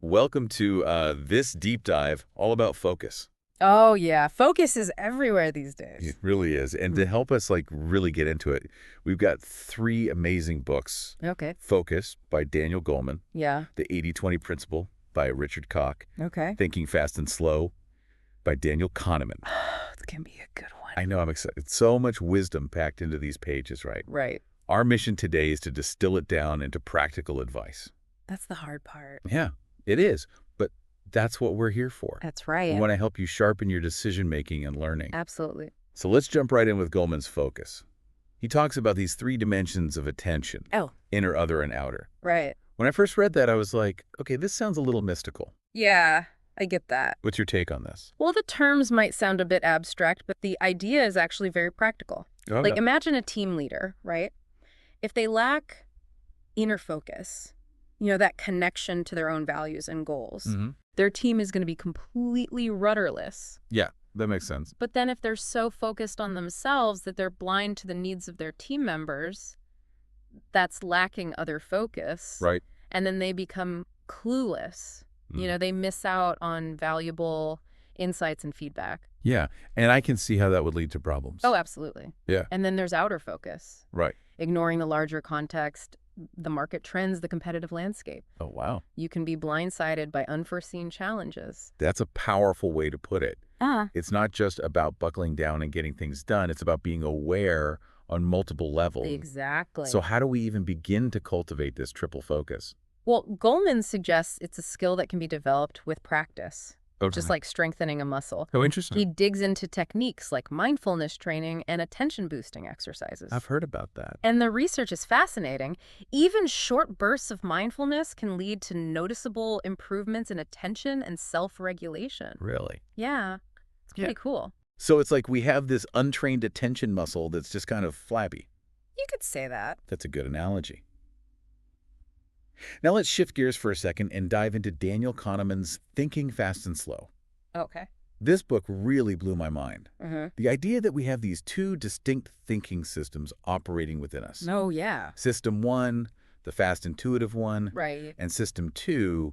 Welcome to this deep dive all about focus. Oh, yeah. Focus is everywhere these It days. really is. And to help us really get into it, we've got three amazing books. Okay. Focus by Daniel Goleman, Yeah. The 80-20 Principle by Richard Koch, Okay. Thinking Fast and Slow by Daniel Kahneman. This can be a good one. I know, I'm excited. So much wisdom packed into these pages, right? Right. Our mission today is to distill it down into practical advice. That's the hard part. Yeah, it is. But that's what we're here for. That's We right. want to help you sharpen your decision-making and learning. Absolutely. So let's jump right in with Goleman's focus. He talks about these three dimensions of attention, Oh, inner, other, and outer. right. When I first read that, I was like, okay, this sounds a little mystical. Yeah, I get that. What's your take on this? Well, the terms might sound a bit abstract, but the idea is actually very practical. Oh, Like, yeah. imagine a team leader, right? If they lack inner focus, that connection to their own values and goals, their team is going to be completely rudderless. Yeah, that makes sense. But then if they're so focused on themselves that they're blind to the needs of their team members, that's lacking other focus. Right. And then they become clueless. They miss out on valuable insights and feedback. Yeah, and I can see how that would lead to problems. Oh, absolutely. Yeah. And then there's outer focus, Right. ignoring the larger context, the market trends, the competitive landscape. Oh, wow. You can be blindsided by unforeseen challenges. That's a powerful way to put it. Ah. It's not just about buckling down and getting things done. It's about being aware on multiple levels. Exactly. So how do we even begin to cultivate this triple focus? Well, Goleman suggests it's a skill that can be developed with practice, just like strengthening a muscle. Oh, interesting. He digs into techniques like mindfulness training and attention-boosting exercises. I've heard about that. And the research is fascinating. Even short bursts of mindfulness can lead to noticeable improvements in attention and self-regulation. Really? Yeah, it's pretty cool. So it's like we have this untrained attention muscle that's just kind of flabby. You could say that. That's a good analogy. Now let's shift gears for a second and dive into Daniel Kahneman's Thinking Fast and Slow. Okay. This book really blew my mind. Mm-hmm. The idea that we have these two distinct thinking systems operating within us. Oh, yeah. System 1, the fast intuitive one, Right. and System 2,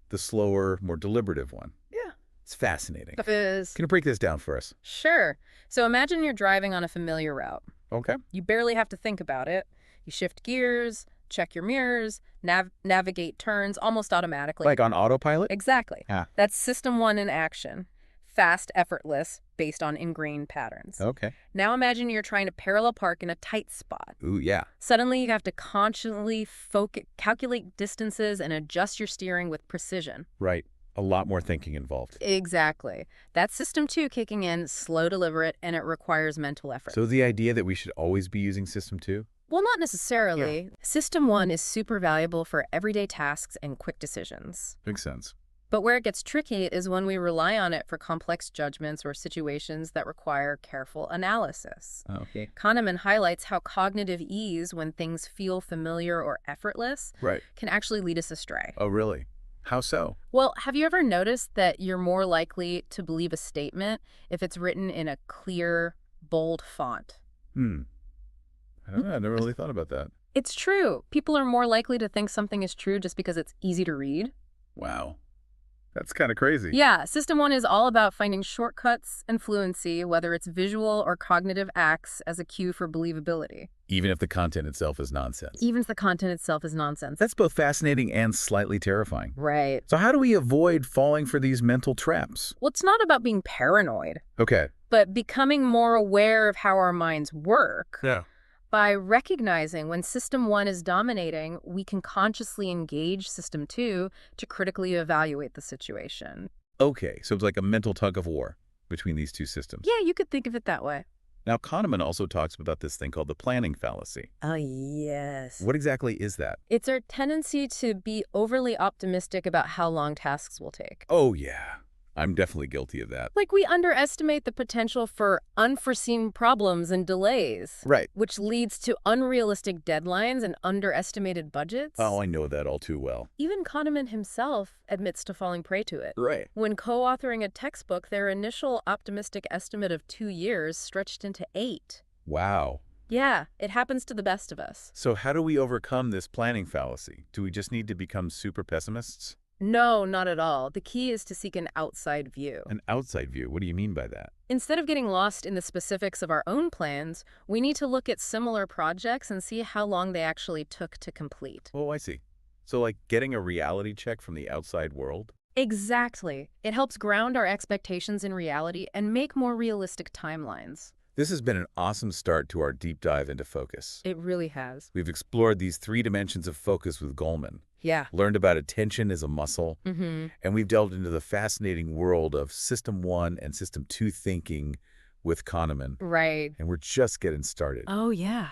the slower, more deliberative one. Yeah. It's fascinating. Can Can you break this down for us? Sure. So imagine you're driving on a familiar route. Okay. You barely have to think about it. You shift gears, check your mirrors, navigate turns almost automatically. Like on autopilot? Exactly. Ah. That's System 1 in action. Fast, effortless, based on ingrained patterns. Okay. Now imagine you're trying to parallel park in a tight spot. Ooh, yeah. Suddenly you have to consciously calculate distances and adjust your steering with precision. Right. A lot more thinking involved. Exactly. That's System 2 kicking in, slow, deliberate, and it requires mental effort. So the idea that we should always be using System 2? Well, not necessarily. System 1 is super valuable for everyday tasks and quick decisions. Makes sense. But where it gets tricky is when we rely on it for complex judgments or situations that require careful analysis. Okay. Kahneman highlights how cognitive ease, when things feel familiar or effortless, Right. can actually lead us astray. Oh, really? How so? Well, have you ever noticed that you're more likely to believe a statement if it's written in a clear, bold font? I don't know. I never really thought about that. It's true. People are more likely to think something is true just because it's easy to read. Wow. That's kind of crazy. Yeah, System 1 is all about finding shortcuts and fluency, whether it's visual or cognitive acts, as a cue for believability. Even if the content itself is nonsense. Even if the content itself is nonsense. That's both fascinating and slightly terrifying. Right. So how do we avoid falling for these mental traps? Well, it's not about being paranoid, Okay. but becoming more aware of how our minds work. Yeah. By recognizing when System 1 is dominating, we can consciously engage System 2 to critically evaluate the situation. Okay, so it's like a mental tug of war between these two systems. Yeah, you could think of it that way. Now, Kahneman also talks about this thing called the planning fallacy. Oh, yes. What exactly is that? It's our tendency to be overly optimistic about how long tasks will take. Oh, yeah. I'm definitely guilty of that. Like, we underestimate the potential for unforeseen problems and delays. Right. Which leads to unrealistic deadlines and underestimated budgets. Oh, I know that all too well. Even Kahneman himself admits to falling prey to it. Right. When co-authoring a textbook, their initial optimistic estimate of 2 years stretched into 8. Wow. Yeah, it happens to the best of us. So how do we overcome this planning fallacy? Do we just need to become super pessimists? No, not at all. The key is to seek an outside view. An outside view. What do you mean by that? Instead of getting lost in the specifics of our own plans, we need to look at similar projects and see how long they actually took to complete. Oh, I see. So like getting a reality check from the outside world? Exactly. It helps ground our expectations in reality and make more realistic timelines. This has been an awesome start to our deep dive into focus. It really has. We've explored these 3 dimensions of focus with Goleman, Yeah. learned about attention as a muscle, Mm-hmm. and we've delved into the fascinating world of System 1 and System 2 thinking with Kahneman. Right. And we're just getting started. Oh, yeah.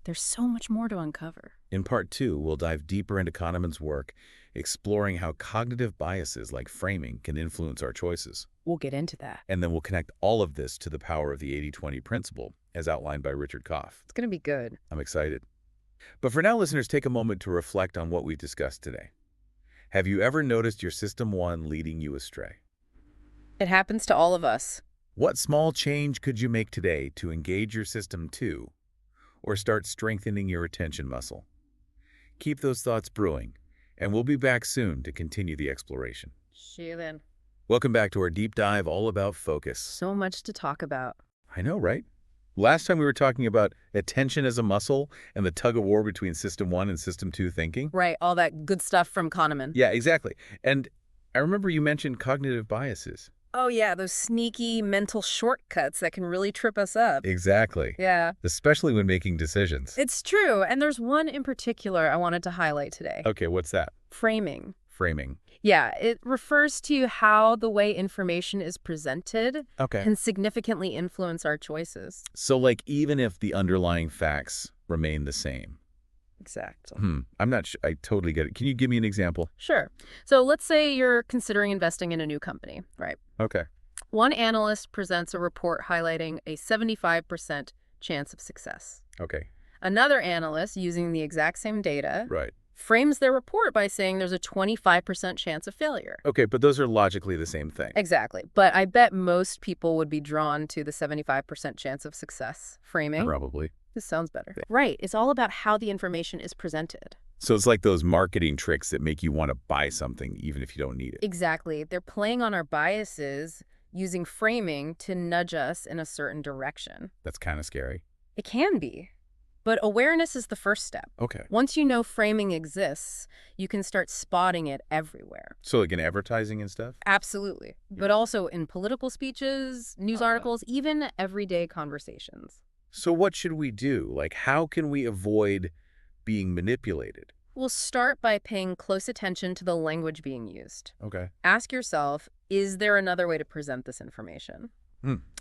There's so much more to uncover. In Part 2, we'll dive deeper into Kahneman's work, exploring how cognitive biases like framing can influence our choices. We'll get into that. And then we'll connect all of this to the power of the 80-20 principle, as outlined by Richard Koch. It's going to be good. I'm excited. But for now, listeners, take a moment to reflect on what we've discussed today. Have you ever noticed your System 1 leading you astray? It happens to all of us. What small change could you make today to engage your System 2 or start strengthening your attention muscle? Keep those thoughts brewing, and we'll be back soon to continue the exploration. See you then. Welcome back to our deep dive all about focus. So much to talk about. I know, right? Last time we were talking about attention as a muscle and the tug-of-war between System 1 and System 2 thinking. Right, all that good stuff from Kahneman. Yeah, exactly. And I remember you mentioned cognitive biases. Oh, yeah, those sneaky mental shortcuts that can really trip us up. Exactly. Yeah. Especially when making decisions. It's true, and there's one in particular I wanted to highlight today. Okay, what's that? Framing. Framing. Yeah, it refers to how the way information is presented Okay. can significantly influence our choices. So like even if the underlying facts remain the same. Exactly. I'm not sure. I totally get it. Can you give me an example? Sure. So let's say you're considering investing in a new company, right? Okay. One analyst presents a report highlighting a 75% chance of success. Okay. Another analyst, using the exact same data, Right. frames their report by saying there's a 25% chance of failure. Okay, but those are logically the same thing. Exactly. But I bet most people would be drawn to the 75% chance of success framing. Probably. This sounds better. Right. It's all about how the information is presented. So it's like those marketing tricks that make you want to buy something even if you don't need it. Exactly. They're playing on our biases, using framing to nudge us in a certain direction. That's kind of scary. It can be. But awareness is the first step. Okay. Once you know framing exists, you can start spotting it everywhere. So like in advertising and stuff? Absolutely. But also in political speeches, news articles, even everyday conversations. So what should we do? Like how can we avoid being manipulated? We'll start by paying close attention to the language being used. Okay. Ask yourself, is there another way to present this information?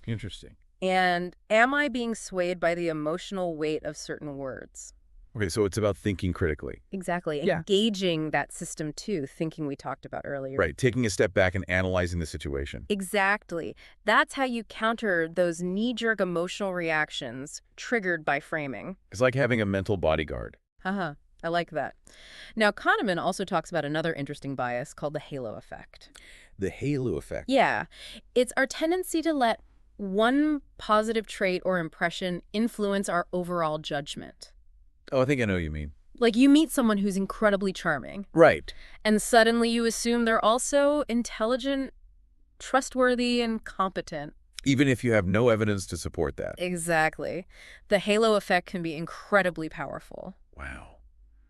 Interesting. And am I being swayed by the emotional weight of certain words? Okay, so it's about thinking critically. Exactly. Yeah. Engaging that system two, thinking we talked about earlier. Right, taking a step back and analyzing the situation. Exactly. That's how you counter those knee-jerk emotional reactions triggered by framing. It's like having a mental bodyguard. Haha, I like that. Now, Kahneman also talks about another interesting bias called the halo effect. The halo effect. Yeah. It's our tendency to let one positive trait or impression influence our overall judgment. Oh, I think I know what you mean. Like you meet someone who's incredibly charming, Right. and suddenly you assume they're also intelligent, trustworthy, and competent. Even if you have no evidence to support that. Exactly. The halo effect can be incredibly powerful. Wow.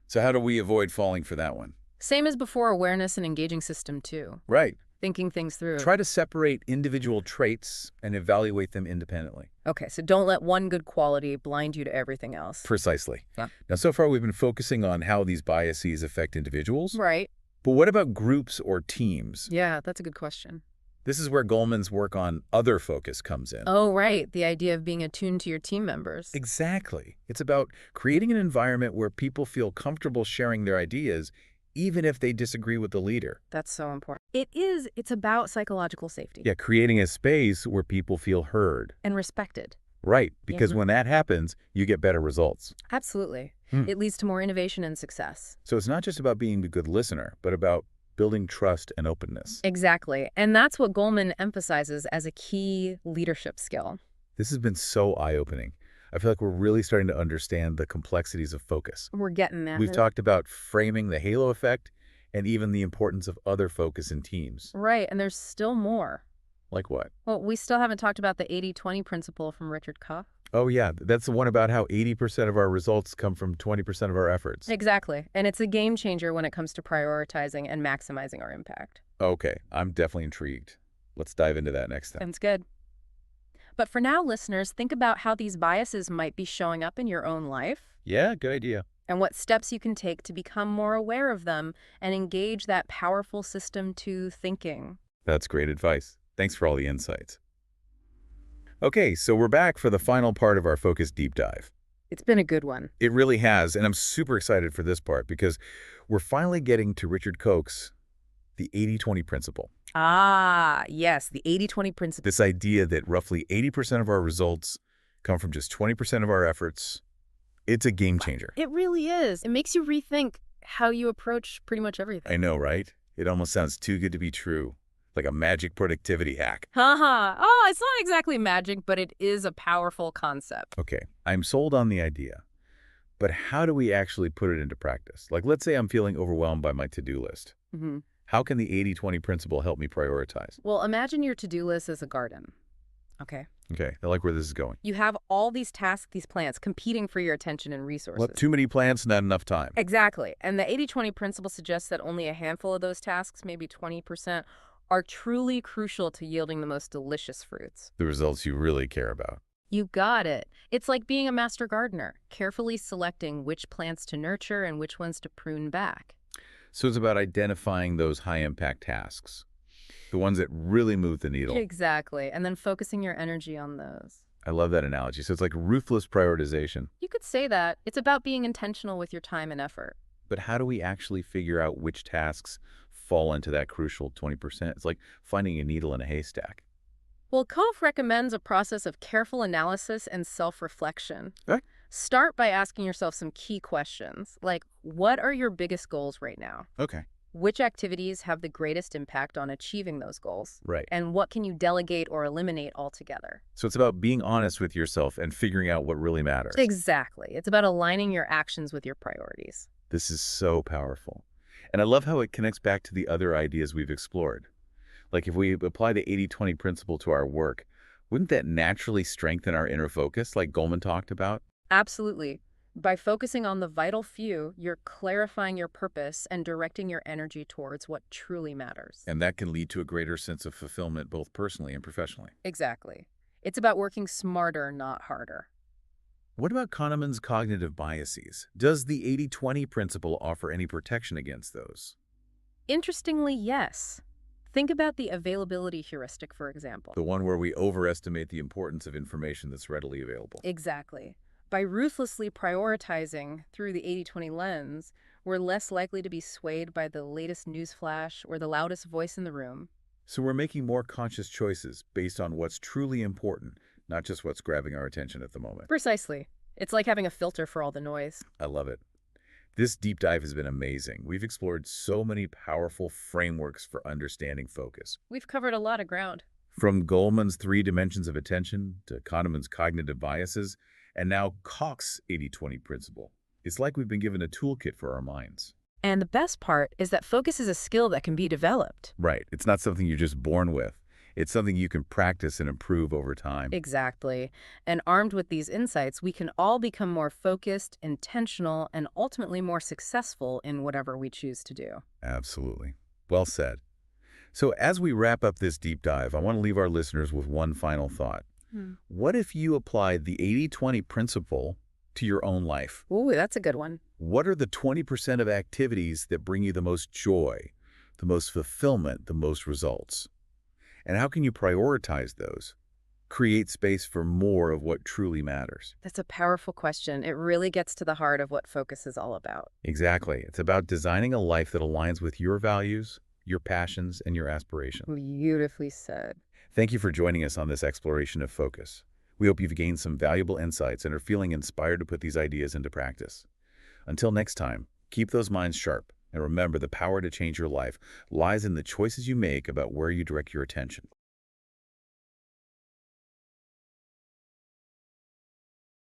So how do we avoid falling for that one? Same as before, awareness and engaging system two. Right. Thinking things through. Try to separate individual traits and evaluate them independently. Okay, so don't let one good quality blind you to everything else. Precisely. Yeah. Now, so far we've been focusing on how these biases affect individuals. Right. But what about groups or teams? Yeah, that's a good question. This is where Goleman's work on other focus comes in. Oh, right. The idea of being attuned to your team members. Exactly. It's about creating an environment where people feel comfortable sharing their ideas, even if they disagree with the leader. That's so important. It's about psychological safety. Yeah, creating a space where people feel heard. And respected. Right, because Yeah. when that happens, you get better results. Absolutely. Hmm. It leads to more innovation and success. So it's not just about being a good listener, but about building trust and openness. Exactly. And that's what Goleman emphasizes as a key leadership skill. This has been so eye-opening. I feel like we're really starting to understand the complexities of focus. We're getting there. We've talked about framing the halo effect and even the importance of other focus in teams. Right, and there's still more. Like what? Well, we still haven't talked about the 80-20 principle from Richard Koch. Oh yeah, that's the one about how 80% of our results come from 20% of our efforts. Exactly, and it's a game changer when it comes to prioritizing and maximizing our impact. Okay, I'm definitely intrigued. Let's dive into that next time. Sounds good. But for now, listeners, think about how these biases might be showing up in your own life Yeah, good idea. and what steps you can take to become more aware of them and engage that powerful system to thinking. That's great advice. Thanks for all the insights. Okay, so we're back for the final part of our focus deep dive. It's been a good one. It really has, and I'm super excited for this part because we're finally getting to Richard Koch's the 80-20 principle. Ah, yes, the 80-20 principle. This idea that roughly 80% of our results come from just 20% of our efforts. It's a game changer. It really is. It makes you rethink how you approach pretty much everything. I know, right? It almost sounds too good to be true, like a magic productivity hack. Haha. Oh, it's not exactly magic, but it is a powerful concept. Okay, I'm sold on the idea, but how do we actually put it into practice? Like, let's say I'm feeling overwhelmed by my to-do list. Mm-hmm. How can the 80-20 principle help me prioritize? Well, imagine your to-do list as a garden. Okay. Okay, I like where this is going. You have all these tasks, these plants, competing for your attention and resources. Well, too many plants, not enough time. Exactly. And the 80-20 principle suggests that only a handful of those tasks, maybe 20%, are truly crucial to yielding the most delicious fruits. The results you really care about. You got it. It's like being a master gardener, carefully selecting which plants to nurture and which ones to prune back. So it's about identifying those high-impact tasks, the ones that really move the needle. Exactly. And then focusing your energy on those. I love that analogy. So it's like ruthless prioritization. You could say that. It's about being intentional with your time and effort. But how do we actually figure out which tasks fall into that crucial 20%? It's like finding a needle in a haystack. Well, Koch recommends a process of careful analysis and self-reflection. Okay. Start by asking yourself some key questions, like what are your biggest goals right now? Okay. Which activities have the greatest impact on achieving those goals? Right. And what can you delegate or eliminate altogether? So it's about being honest with yourself and figuring out what really matters. Exactly. It's about aligning your actions with your priorities. This is so powerful. And I love how it connects back to the other ideas we've explored. Like if we apply the 80-20 principle to our work, wouldn't that naturally strengthen our inner focus like Goleman talked about? Absolutely. By focusing on the vital few, you're clarifying your purpose and directing your energy towards what truly matters. And that can lead to a greater sense of fulfillment both personally and professionally. Exactly. It's about working smarter, not harder. What about Kahneman's cognitive biases? Does the 80-20 principle offer any protection against those? Interestingly, yes. Think about the availability heuristic, for example. The one where we overestimate the importance of information that's readily available. Exactly. By ruthlessly prioritizing through the 80-20 lens, we're less likely to be swayed by the latest news flash or the loudest voice in the room. So we're making more conscious choices based on what's truly important, not just what's grabbing our attention at the moment. Precisely. It's like having a filter for all the noise. I love it. This deep dive has been amazing. We've explored so many powerful frameworks for understanding focus. We've covered a lot of ground. From Goleman's 3 dimensions of attention to Kahneman's cognitive biases, and now Koch's 80-20 principle. It's like we've been given a toolkit for our minds. And the best part is that focus is a skill that can be developed. Right. It's not something you're just born with. It's something you can practice and improve over time. Exactly. And armed with these insights, we can all become more focused, intentional, and ultimately more successful in whatever we choose to do. Absolutely. Well said. So as we wrap up this deep dive, I want to leave our listeners with one final thought. What if you applied the 80-20 principle to your own life? Ooh, that's a good one. What are the 20% of activities that bring you the most joy, the most fulfillment, the most results? And how can you prioritize those? Create space for more of what truly matters. That's a powerful question. It really gets to the heart of what focus is all about. Exactly. It's about designing a life that aligns with your values, your passions, and your aspirations. Beautifully said. Thank you for joining us on this exploration of focus. We hope you've gained some valuable insights and are feeling inspired to put these ideas into practice. Until next time, keep those minds sharp, and remember the power to change your life lies in the choices you make about where you direct your attention.